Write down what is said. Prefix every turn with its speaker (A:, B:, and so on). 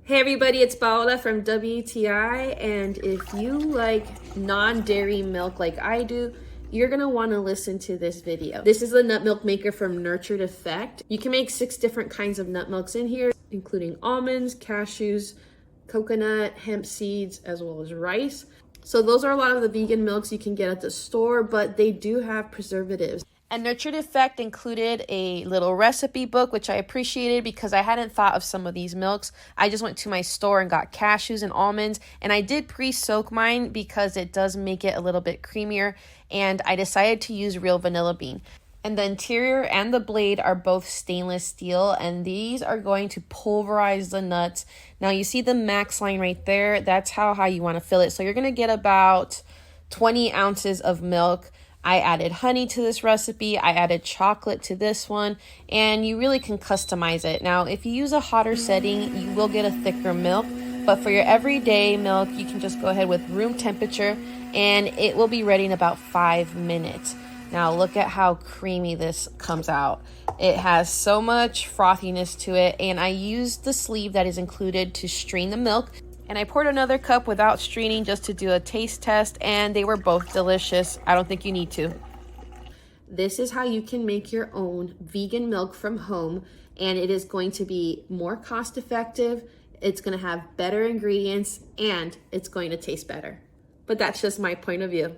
A: Hey everybody, it's Paola from WTI, and if you like non-dairy milk like I do, you're gonna wanna listen to this video. This is the nut milk maker from Nurtured Effect. You can make 6 different kinds of nut milks in here, including almonds, cashews, coconut, hemp seeds, as well as rice. So those are a lot of the vegan milks you can get at the store, but they do have preservatives. And Nurtured Effect included a little recipe book, which I appreciated because I hadn't thought of some of these milks. I just went to my store and got cashews and almonds, and I did pre-soak mine because it does make it a little bit creamier, and I decided to use real vanilla bean. And the interior and the blade are both stainless steel, and these are going to pulverize the nuts. Now you see the max line right there. That's how high you want to fill it. So you're going to get about 20 ounces of milk. I added honey to this recipe, I added chocolate to this one, and you really can customize it. Now, if you use a hotter setting, you will get a thicker milk, but for your everyday milk, you can just go ahead with room temperature, and it will be ready in about 5 minutes. Now, look at how creamy this comes out. It has so much frothiness to it, and I used the sleeve that is included to strain the milk. And I poured another cup without straining just to do a taste test, and they were both delicious. I don't think you need to. This is how you can make your own vegan milk from home, and it is going to be more cost effective, it's going to have better ingredients, and it's going to taste better. But that's just my point of view.